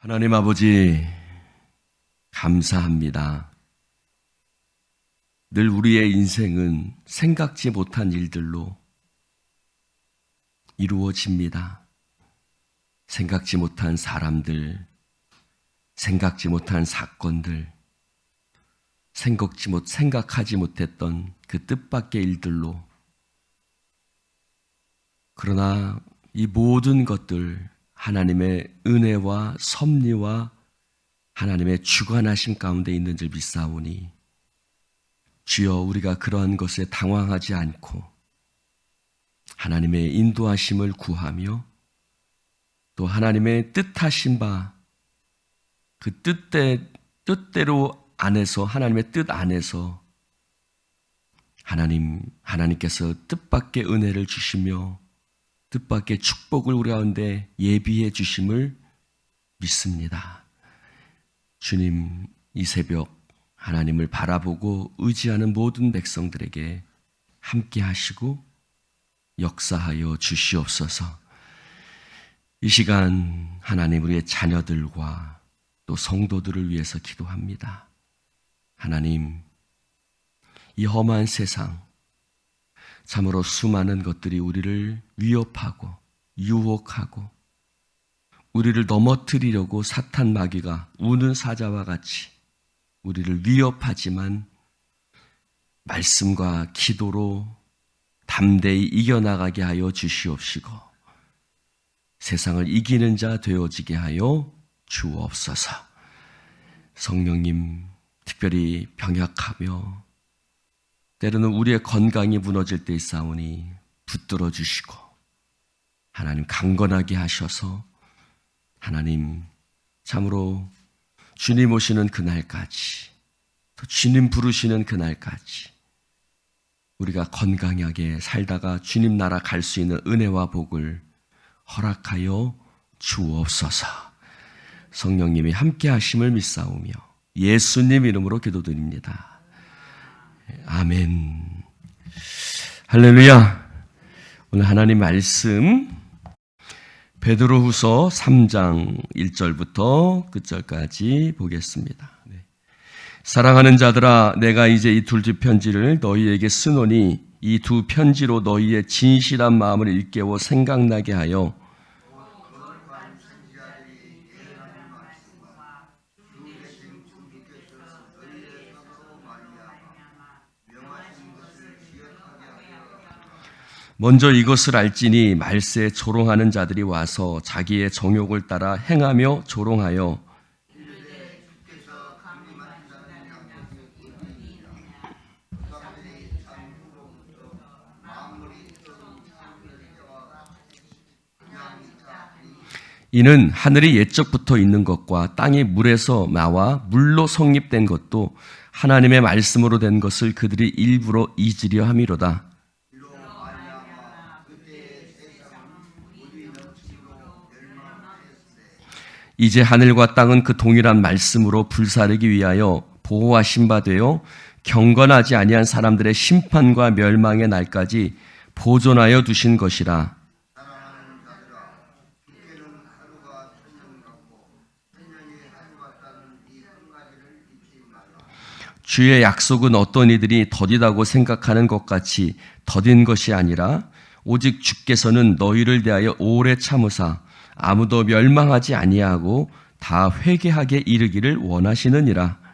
하나님 아버지, 감사합니다. 늘 우리의 인생은 생각지 못한 일들로 이루어집니다. 생각지 못한 사람들, 생각지 못한 사건들, 생각하지 못했던 그 뜻밖의 일들로. 그러나 이 모든 것들 하나님의 은혜와 섭리와 하나님의 주관하심 가운데 있는 줄 믿사오니 주여, 우리가 그러한 것에 당황하지 않고 하나님의 인도하심을 구하며 또 하나님의 뜻하신 바 그 뜻대로 안에서, 하나님의 뜻 안에서 하나님께서 뜻밖의 은혜를 주시며 뜻밖의 축복을 우리 가운데 예비해 주심을 믿습니다. 주님, 이 새벽 하나님을 바라보고 의지하는 모든 백성들에게 함께 하시고 역사하여 주시옵소서. 이 시간 하나님, 우리의 자녀들과 또 성도들을 위해서 기도합니다. 하나님, 이 험한 세상, 참으로 수많은 것들이 우리를 위협하고 유혹하고 우리를 넘어뜨리려고 사탄 마귀가 우는 사자와 같이 우리를 위협하지만 말씀과 기도로 담대히 이겨나가게 하여 주시옵시고 세상을 이기는 자 되어지게 하여 주옵소서. 성령님, 특별히 병약하며 때로는 우리의 건강이 무너질 때 있사오니 붙들어 주시고 하나님 강건하게 하셔서 하나님, 참으로 주님 오시는 그날까지, 또 주님 부르시는 그날까지 우리가 건강하게 살다가 주님 나라 갈 수 있는 은혜와 복을 허락하여 주옵소서. 성령님이 함께 하심을 믿사오며 예수님 이름으로 기도드립니다. 아멘. 할렐루야. 오늘 하나님 말씀 베드로후서 3장 1절부터 끝절까지 보겠습니다. 사랑하는 자들아, 내가 이제 이 둘째 편지를 너희에게 쓰노니 이 두 편지로 너희의 진실한 마음을 일깨워 생각나게 하여 먼저 이것을 알지니 말세에 조롱하는 자들이 와서 자기의 정욕을 따라 행하며 조롱하여 이는 하늘이 옛적부터 있는 것과 땅이 물에서 나와 물로 성립된 것도 하나님의 말씀으로 된 것을 그들이 일부러 잊으려 함이로다. 이제 하늘과 땅은 그 동일한 말씀으로 불사르기 위하여 보호하신 바 되어 경건하지 아니한 사람들의 심판과 멸망의 날까지 보존하여 두신 것이라. 주의 약속은 어떤 이들이 더디다고 생각하는 것 같이 더딘 것이 아니라 오직 주께서는 너희를 대하여 오래 참으사 아무도 멸망하지 아니하고 다 회개하게 이르기를 원하시느니라.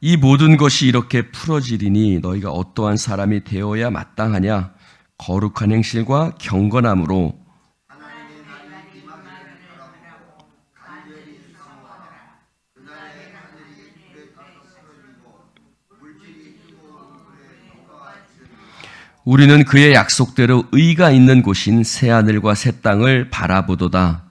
이 모든 것이 이렇게 풀어지리니 너희가 어떠한 사람이 되어야 마땅하냐? 거룩한 행실과 경건함으로 우리는 그의 약속대로 의가 있는 곳인 새하늘과 새 땅을 바라보도다.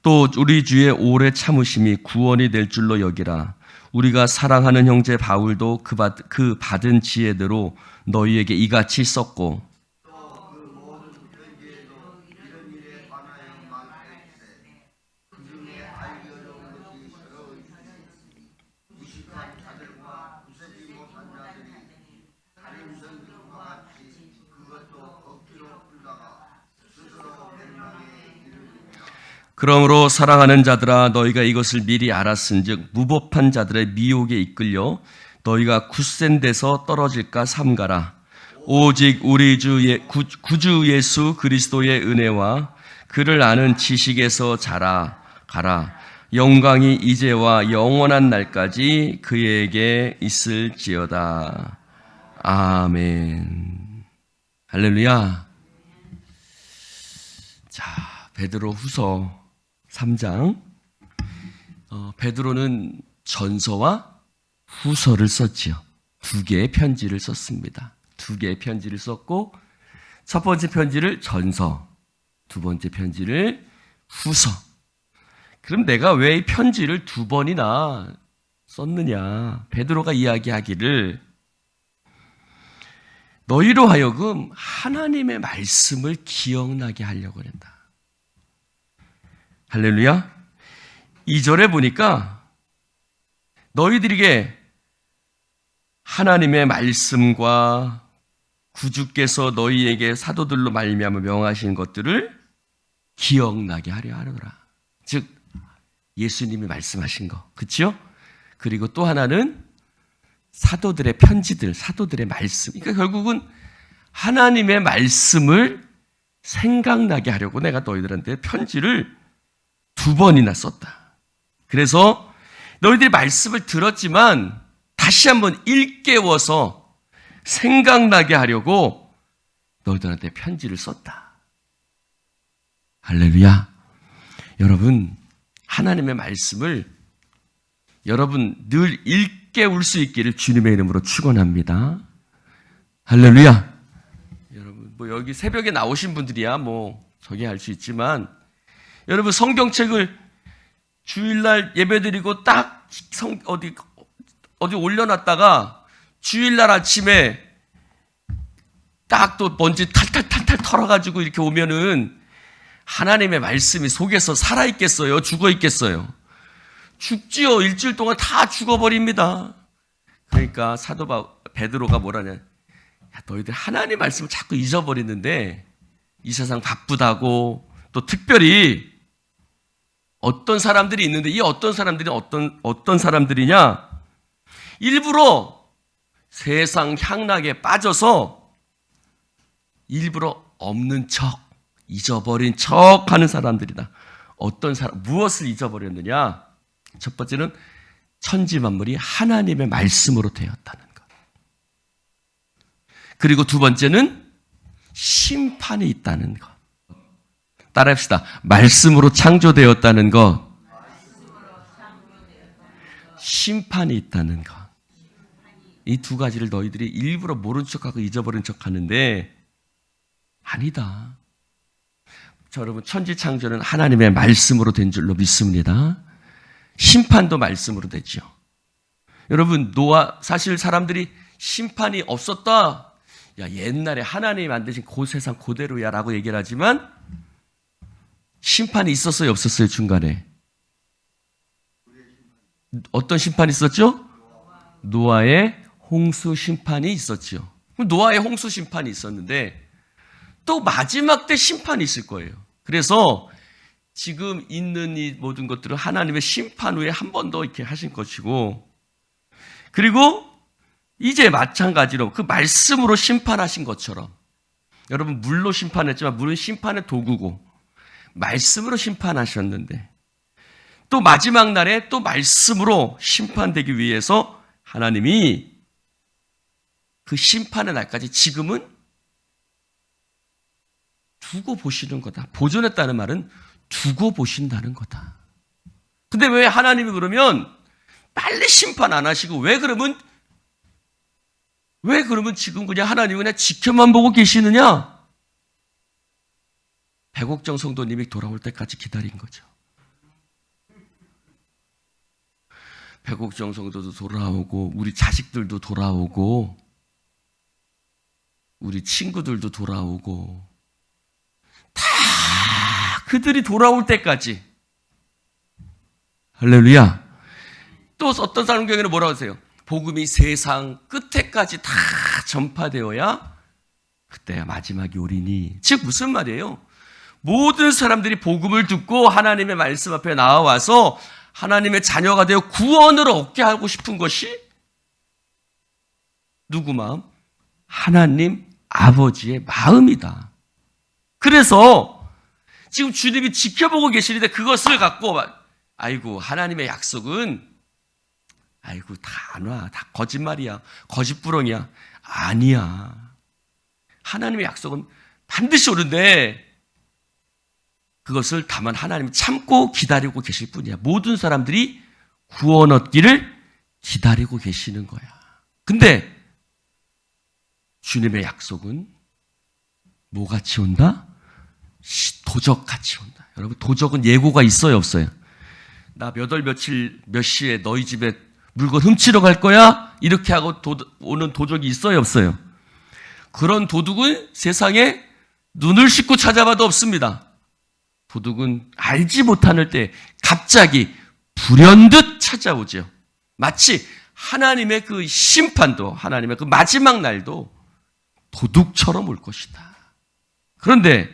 또 우리 주의 오래 참으심이 구원이 될 줄로 여기라. 우리가 사랑하는 형제 바울도 그 받은 지혜대로 너희에게 이같이 썼고 그러므로 사랑하는 자들아 너희가 이것을 미리 알았은즉 무법한 자들의 미혹에 이끌려 너희가 굳센 데서 떨어질까 삼가라. 오직 우리 구주 예수 그리스도의 은혜와 그를 아는 지식에서 자라가라. 영광이 이제와 영원한 날까지 그에게 있을지어다. 아멘. 할렐루야. 자, 베드로 후서 3장. 베드로는 전서와 후서를 썼지요. 두 개의 편지를 썼습니다. 두 개의 편지를 썼고, 첫 번째 편지를 전서, 두 번째 편지를 후서. 그럼 내가 왜 이 편지를 두 번이나 썼느냐? 베드로가 이야기하기를 너희로 하여금 하나님의 말씀을 기억나게 하려고 한다. 할렐루야. 2절에 보니까 너희들에게 하나님의 말씀과 구주께서 너희에게 사도들로 말미암아 명하신 것들을 기억나게 하려 하노라. 즉 예수님이 말씀하신 거, 그렇죠? 그리고 또 하나는 사도들의 편지들, 사도들의 말씀. 그러니까 결국은 하나님의 말씀을 생각나게 하려고 내가 너희들한테 편지를 두 번이나 썼다. 그래서 너희들이 말씀을 들었지만 다시 한번 일깨워서 생각나게 하려고 너희들한테 편지를 썼다. 할렐루야. 여러분, 하나님의 말씀을 여러분 늘 일깨울 수 있기를 주님의 이름으로 축원합니다. 할렐루야. 여러분, 뭐 여기 새벽에 나오신 분들이야 저기 할 수 있지만 여러분 성경책을 주일날 예배드리고 딱 어디 올려놨다가 주일날 아침에 딱 또 먼지 탈탈 털어가지고 이렇게 오면은 하나님의 말씀이 속에서 살아있겠어요? 죽어있겠어요? 죽지요. 일주일 동안 다 죽어버립니다. 그러니까 사도 베드로가 뭐라냐. 야, 너희들 하나님 말씀을 자꾸 잊어버리는데 이 세상 바쁘다고 또 특별히 어떤 사람들이 있는데 이 어떤 사람들이 어떤 사람들이냐. 일부러 세상 향락에 빠져서 일부러 없는 척, 잊어버린 척 하는 사람들이다. 어떤 사람, 무엇을 잊어버렸느냐? 첫 번째는 천지 만물이 하나님의 말씀으로 되었다는 것. 그리고 두 번째는 심판이 있다는 것. 따라합시다. 말씀으로 창조되었다는 것. 심판이 있다는 것. 이 두 가지를 너희들이 일부러 모른 척하고 잊어버린 척 하는데 아니다. 여러분, 천지 창조는 하나님의 말씀으로 된 줄로 믿습니다. 심판도 말씀으로 되죠. 여러분, 사실 사람들이 심판이 없었다. 야, 옛날에 하나님이 만드신 그 세상 그대로야 라고 얘기를 하지만 심판이 있었어요, 없었어요, 중간에? 어떤 심판이 있었죠? 노아의 홍수 심판이 있었죠. 노아의 홍수 심판이 있었는데 또 마지막 때 심판이 있을 거예요. 그래서 지금 있는 이 모든 것들은 하나님의 심판 후에 한 번 더 이렇게 하신 것이고, 그리고 이제 마찬가지로 그 말씀으로 심판하신 것처럼, 여러분 물로 심판했지만 물은 심판의 도구고 말씀으로 심판하셨는데 또 마지막 날에 또 말씀으로 심판되기 위해서 하나님이 그 심판의 날까지 지금은 두고 보시는 거다. 보존했다는 말은 두고 보신다는 거다. 근데 왜 하나님이 그러면 빨리 심판 안 하시고 왜 그러면 지금 그냥 하나님은 그냥 지켜만 보고 계시느냐? 백옥정 성도님이 돌아올 때까지 기다린 거죠. 백옥정 성도도 돌아오고 우리 자식들도 돌아오고 우리 친구들도 돌아오고 다 그들이 돌아올 때까지 할렐루야. 또 어떤 사람 경우에는 뭐라고 하세요? 복음이 세상 끝에까지 다 전파되어야 그때야 마지막이 오리니. 즉 무슨 말이에요? 모든 사람들이 복음을 듣고 하나님의 말씀 앞에 나와서 하나님의 자녀가 되어 구원을 얻게 하고 싶은 것이 누구 마음? 하나님 아버지의 마음이다. 그래서 지금 주님이 지켜보고 계시는데 그것을 갖고 아이고 하나님의 약속은 아이고 다 안 와. 다 거짓말이야. 거짓부렁이야. 아니야. 하나님의 약속은 반드시 오는데 그것을 다만 하나님이 참고 기다리고 계실 뿐이야. 모든 사람들이 구원 얻기를 기다리고 계시는 거야. 근데 주님의 약속은 뭐같이 온다? 도적같이 온다. 여러분 도적은 예고가 있어요 없어요? 나 몇 월 며칠 몇 시에 너희 집에 물건 훔치러 갈 거야? 이렇게 하고 오는 도적이 있어요 없어요? 그런 도둑은 세상에 눈을 씻고 찾아봐도 없습니다. 도둑은 알지 못하는 때 갑자기 불현듯 찾아오죠. 마치 하나님의 그 심판도 하나님의 그 마지막 날도 도둑처럼 올 것이다. 그런데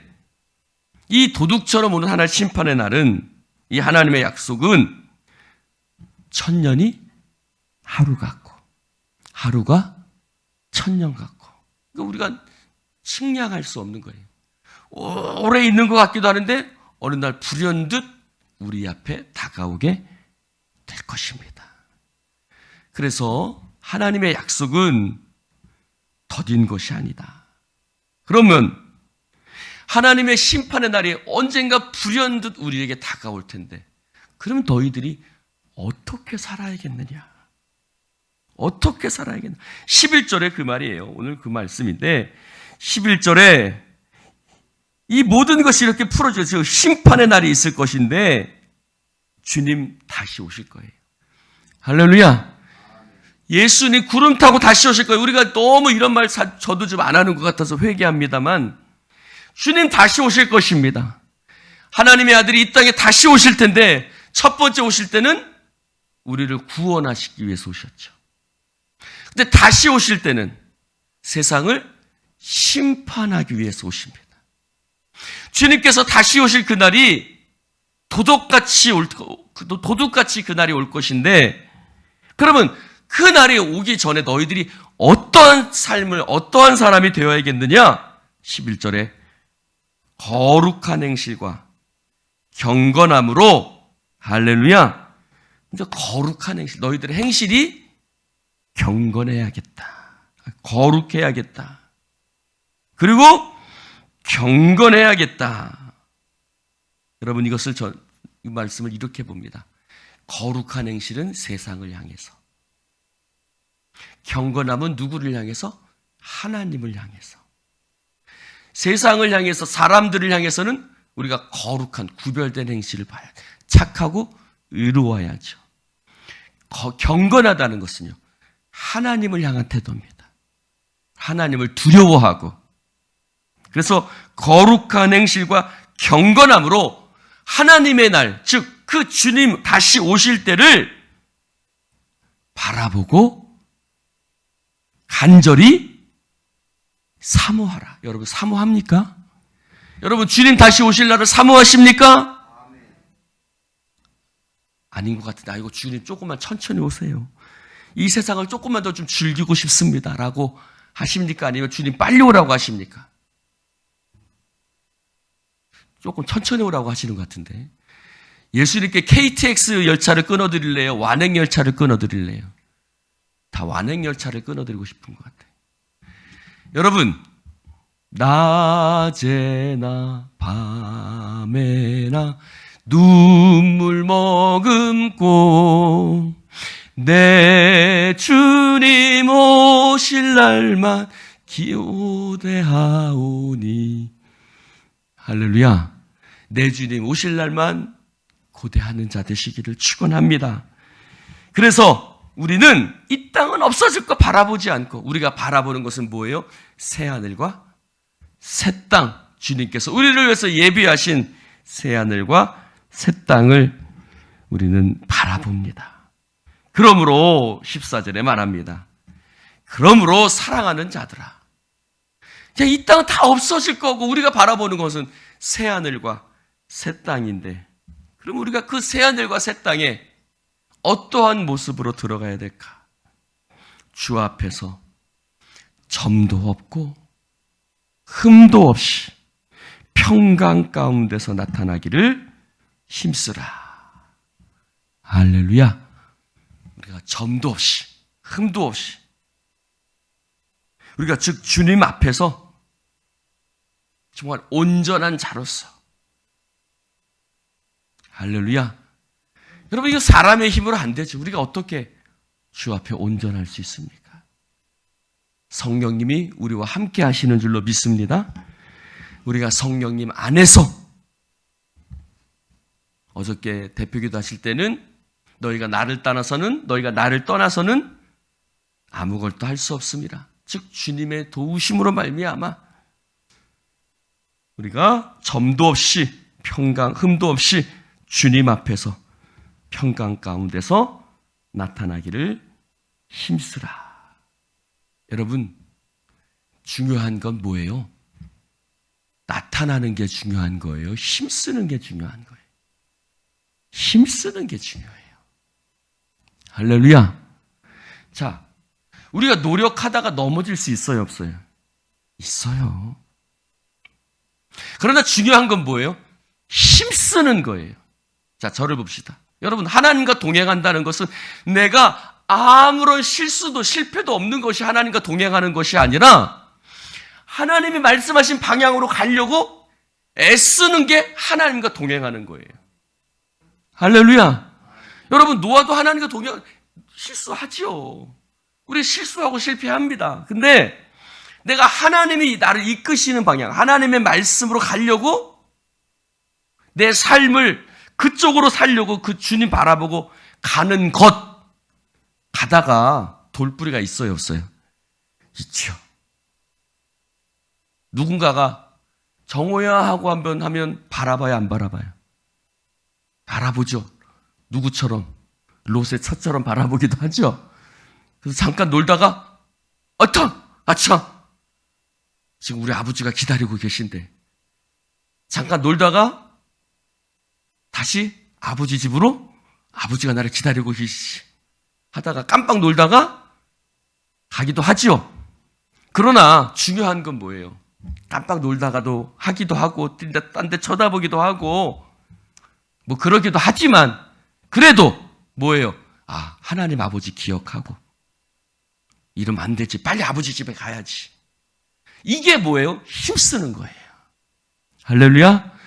이 도둑처럼 오는 하나님의 심판의 날은 이 하나님의 약속은 1000년이 하루 같고 하루가 1000년 같고 그러니까 우리가 측량할 수 없는 거예요. 오래 있는 것 같기도 하는데 어느 날 불현듯 우리 앞에 다가오게 될 것입니다. 그래서 하나님의 약속은 더딘 것이 아니다. 그러면 하나님의 심판의 날이 언젠가 불현듯 우리에게 다가올 텐데 그러면 너희들이 어떻게 살아야겠느냐? 어떻게 살아야겠느냐? 11절에 그 말이에요. 오늘 그 말씀인데 11절에 이 모든 것이 이렇게 풀어져서 심판의 날이 있을 것인데 주님 다시 오실 거예요. 할렐루야. 예수님 구름 타고 다시 오실 거예요. 우리가 너무 이런 말 저도 좀 안 하는 것 같아서 회개합니다만 주님 다시 오실 것입니다. 하나님의 아들이 이 땅에 다시 오실 텐데 첫 번째 오실 때는 우리를 구원하시기 위해서 오셨죠. 근데 다시 오실 때는 세상을 심판하기 위해서 오십니다. 주님께서 다시 오실 그날이 도둑같이 그날이 올 것인데 그러면 그 날이 오기 전에 너희들이 어떠한 삶을 어떠한 사람이 되어야겠느냐? 11절에 거룩한 행실과 경건함으로 할렐루야. 이제 거룩한 행실 너희들의 행실이 경건해야겠다. 거룩해야겠다. 그리고 경건해야겠다. 여러분 이 말씀을 이렇게 봅니다. 거룩한 행실은 세상을 향해서, 경건함은 누구를 향해서? 하나님을 향해서. 세상을 향해서 사람들을 향해서는 우리가 거룩한 구별된 행실을 봐야 돼. 착하고 의로워야죠. 경건하다는 것은요 하나님을 향한 태도입니다. 하나님을 두려워하고 그래서 거룩한 행실과 경건함으로 하나님의 날, 즉 그 주님 다시 오실 때를 바라보고 간절히 사모하라. 여러분 사모합니까? 여러분 주님 다시 오실 날을 사모하십니까? 아닌 것 같은데 이거 주님 조금만 천천히 오세요. 이 세상을 조금만 더 좀 즐기고 싶습니다 라고 하십니까? 아니면 주님 빨리 오라고 하십니까? 조금 천천히 오라고 하시는 것 같은데 예수님께 KTX 열차를 끊어드릴래요? 완행열차를 끊어드릴래요? 다 완행열차를 끊어드리고 싶은 것 같아요. 여러분 낮에나 밤에나 눈물 머금고 내 주님 오실 날만 기도하오니 할렐루야. 내 주님 오실 날만 고대하는 자 되시기를 축원합니다. 그래서 우리는 이 땅은 없어질 거 바라보지 않고 우리가 바라보는 것은 뭐예요? 새하늘과 새 땅. 주님께서 우리를 위해서 예비하신 새하늘과 새 땅을 우리는 바라봅니다. 그러므로 14절에 말합니다. 그러므로 사랑하는 자들아. 이 땅은 다 없어질 거고 우리가 바라보는 것은 새하늘과 새 땅인데, 그럼 우리가 그 새하늘과 새 땅에 어떠한 모습으로 들어가야 될까? 주 앞에서 점도 없고 흠도 없이 평강 가운데서 나타나기를 힘쓰라. 할렐루야. 우리가 점도 없이 흠도 없이, 우리가 즉 주님 앞에서 정말 온전한 자로서, 할렐루야. 여러분, 이거 사람의 힘으로 안 되죠. 우리가 어떻게 주 앞에 온전할 수 있습니까? 성령님이 우리와 함께 하시는 줄로 믿습니다. 우리가 성령님 안에서, 어저께 대표기도 하실 때는 너희가 나를 떠나서는 아무것도 할 수 없습니다. 즉 주님의 도우심으로 말미암아 우리가 점도 없이 평강, 흠도 없이 주님 앞에서 평강 가운데서 나타나기를 힘쓰라. 여러분, 중요한 건 뭐예요? 나타나는 게 중요한 거예요? 힘쓰는 게 중요한 거예요? 힘쓰는 게 중요해요. 할렐루야. 자, 우리가 노력하다가 넘어질 수 있어요, 없어요? 있어요. 그러나 중요한 건 뭐예요? 힘쓰는 거예요. 자, 저를 봅시다. 여러분, 하나님과 동행한다는 것은 내가 아무런 실수도 실패도 없는 것이 하나님과 동행하는 것이 아니라 하나님이 말씀하신 방향으로 가려고 애쓰는 게 하나님과 동행하는 거예요. 할렐루야. 여러분, 노아도 하나님과 실수하지요. 우리 실수하고 실패합니다. 근데 내가 하나님이 나를 이끄시는 방향, 하나님의 말씀으로 가려고 내 삶을 그쪽으로 살려고 그 주님 바라보고 가는 것, 가다가 돌뿌리가 있어요, 없어요? 있죠. 누군가가 정호야 하고 한번 하면 바라봐야 안 바라봐요? 바라보죠. 누구처럼? 롯의 처처럼 바라보기도 하죠. 그래서 잠깐 놀다가 아참 지금 우리 아버지가 기다리고 계신데, 잠깐 놀다가 다시 아버지 집으로, 아버지가 나를 기다리고 계시지 하다가 깜빡 놀다가 가기도 하지요. 그러나 중요한 건 뭐예요? 깜빡 놀다가도 하기도 하고 딴 데 쳐다보기도 하고 뭐 그러기도 하지만 그래도 뭐예요? 하나님 아버지 기억하고 이러면 안 되지, 빨리 아버지 집에 가야지. 이게 뭐예요? 힘쓰는 거예요. 할렐루야.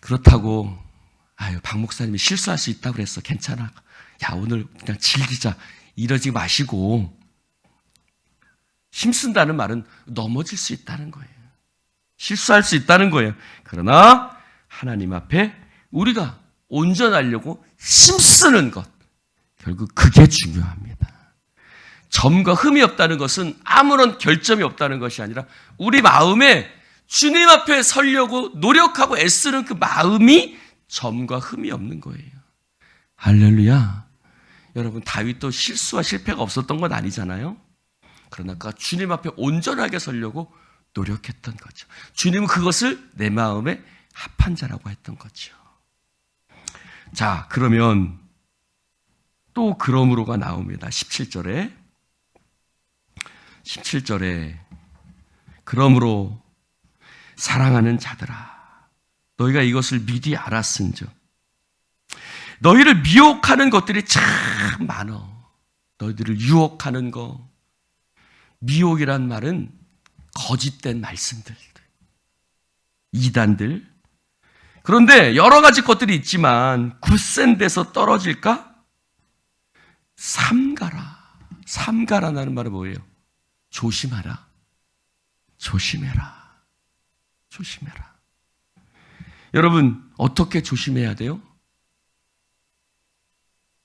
그렇다고 박 목사님이 실수할 수 있다고 그랬어, 괜찮아, 야 오늘 그냥 즐기자, 이러지 마시고, 힘쓴다는 말은 넘어질 수 있다는 거예요. 실수할 수 있다는 거예요. 그러나 하나님 앞에 우리가 온전하려고 힘쓰는 것, 결국 그게 중요합니다. 점과 흠이 없다는 것은 아무런 결점이 없다는 것이 아니라 우리 마음에 주님 앞에 서려고 노력하고 애쓰는 그 마음이 점과 흠이 없는 거예요. 할렐루야. 여러분, 다윗도 실수와 실패가 없었던 건 아니잖아요. 그러나 그가 주님 앞에 온전하게 서려고 노력했던 거죠. 주님은 그것을 내 마음에 합한 자라고 했던 거죠. 자, 그러면 또 그러므로가 나옵니다. 17절에 그러므로 사랑하는 자들아, 너희가 이것을 미리 알았은즉. 너희를 미혹하는 것들이 참 많어. 너희들을 유혹하는 거. 미혹이란 말은 거짓된 말씀들, 이단들. 그런데 여러 가지 것들이 있지만 굳센 데서 떨어질까? 삼가라. 삼가라는 말은 뭐예요? 조심하라. 조심해라. 조심해라. 조심해라. 여러분, 어떻게 조심해야 돼요?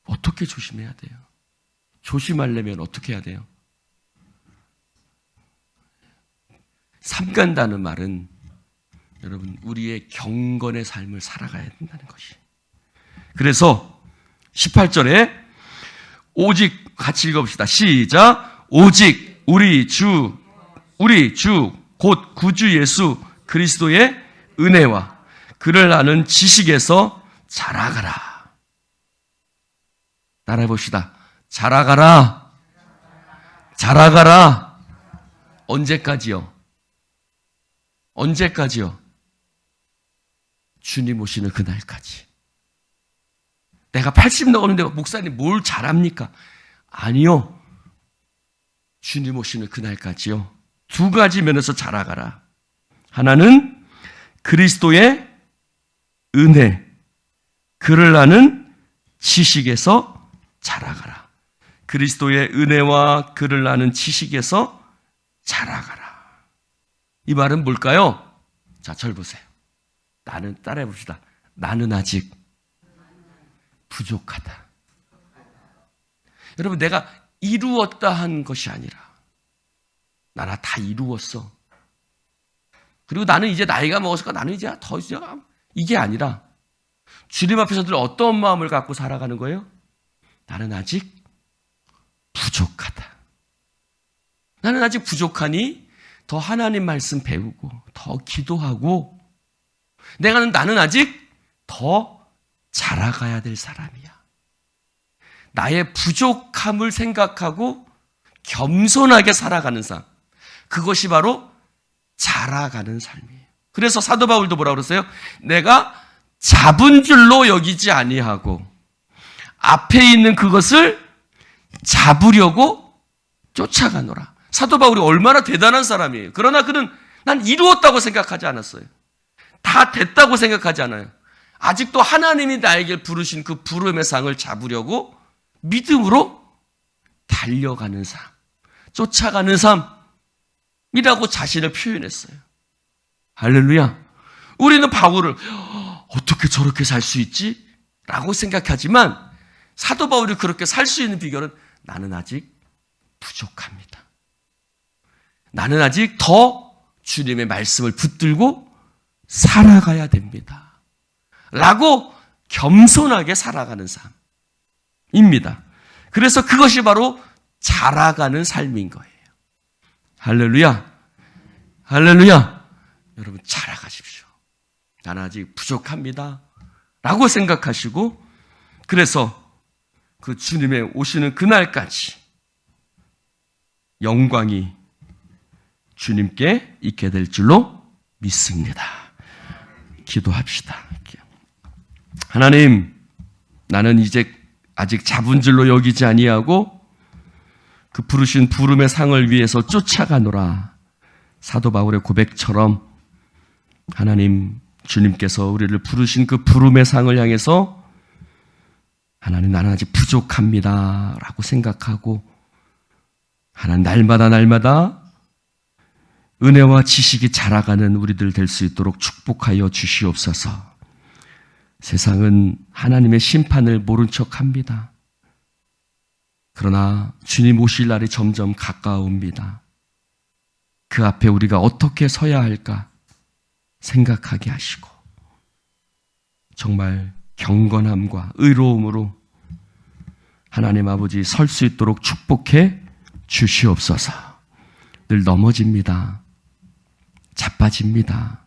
어떻게 조심해야 돼요? 조심하려면 어떻게 해야 돼요? 삼간다는 말은 여러분 우리의 경건의 삶을 살아가야 된다는 것이. 그래서 18절에 오직 같이 읽어봅시다. 시작. 오직 우리 주 곧 구주 예수 그리스도의 은혜와 그를 아는 지식에서 자라가라. 따라해 봅시다. 자라가라. 자라가라. 언제까지요? 언제까지요? 주님 오시는 그날까지. 내가 80 넘었는데 목사님 뭘 잘합니까? 아니요. 주님 오시는 그날까지요. 두 가지 면에서 자라가라. 하나는 그리스도의 은혜, 그를 아는 지식에서 자라가라. 그리스도의 은혜와 그를 아는 지식에서 자라가라. 이 말은 뭘까요? 자, 절 보세요. 나는, 따라해 봅시다. 나는 아직 부족하다. 여러분, 내가 이루었다 한 것이 아니라 나나 다 이루었어. 그리고 나는 이제 나이가 먹었으니까 나는 이제 더 이상 이게 아니라 주님 앞에서 늘 어떤 마음을 갖고 살아가는 거예요? 나는 아직 부족하다. 나는 아직 부족하니 더 하나님 말씀 배우고 더 기도하고 나는 아직 더 자라가야 될 사람이야. 나의 부족함을 생각하고 겸손하게 살아가는 삶. 그것이 바로 자라가는 삶이에요. 그래서 사도 바울도 뭐라고 그랬어요? 내가 잡은 줄로 여기지 아니하고 앞에 있는 그것을 잡으려고 쫓아가노라. 사도 바울이 얼마나 대단한 사람이에요. 그러나 그는 난 이루었다고 생각하지 않았어요. 다 됐다고 생각하지 않아요. 아직도 하나님이 나에게 부르신 그 부름의 상을 잡으려고 믿음으로 달려가는 삶, 쫓아가는 삶이라고 자신을 표현했어요. 할렐루야. 우리는 바울을 어떻게 저렇게 살 수 있지? 라고 생각하지만 사도 바울이 그렇게 살 수 있는 비결은 나는 아직 부족합니다. 나는 아직 더 주님의 말씀을 붙들고 살아가야 됩니다. 라고 겸손하게 살아가는 삶입니다. 그래서 그것이 바로 자라가는 삶인 거예요. 할렐루야. 할렐루야. 여러분 자라가십시오. 나는 아직 부족합니다. 라고 생각하시고 그래서 그 주님의 오시는 그날까지 영광이 주님께 있게 될 줄로 믿습니다. 기도합시다. 하나님, 나는 이제 아직 잡은 줄로 여기지 아니하고 그 부르신 부름의 상을 위해서 쫓아가노라. 사도 바울의 고백처럼 하나님, 주님께서 우리를 부르신 그 부름의 상을 향해서 하나님, 나는 아직 부족합니다 라고 생각하고 하나님, 날마다 은혜와 지식이 자라가는 우리들 될 수 있도록 축복하여 주시옵소서. 세상은 하나님의 심판을 모른 척합니다. 그러나 주님 오실 날이 점점 가까웁니다. 그 앞에 우리가 어떻게 서야 할까 생각하게 하시고 정말 경건함과 의로움으로 하나님 아버지 설 수 있도록 축복해 주시옵소서. 늘 넘어집니다. 자빠집니다.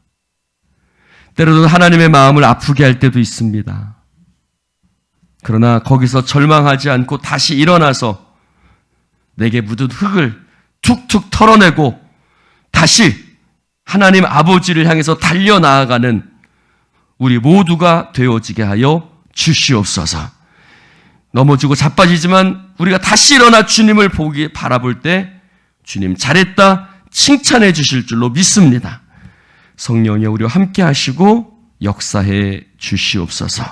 때로는 하나님의 마음을 아프게 할 때도 있습니다. 그러나 거기서 절망하지 않고 다시 일어나서 내게 묻은 흙을 툭툭 털어내고 다시 하나님 아버지를 향해서 달려나아가는 우리 모두가 되어지게 하여 주시옵소서. 넘어지고 자빠지지만 우리가 다시 일어나 주님을 바라볼 때 주님 잘했다 칭찬해 주실 줄로 믿습니다. 성령이 우리와 함께 하시고 역사해 주시옵소서.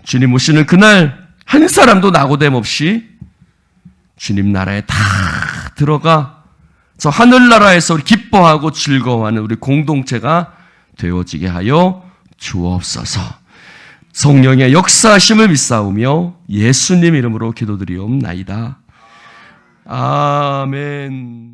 주님 오시는 그날 한 사람도 낙오됨 없이 주님 나라에 다 들어가 저 하늘나라에서 우리 기뻐하고 즐거워하는 우리 공동체가 되어지게 하여 주옵소서. 성령의 역사하심을 믿사오며 예수님 이름으로 기도드리옵나이다. 아멘.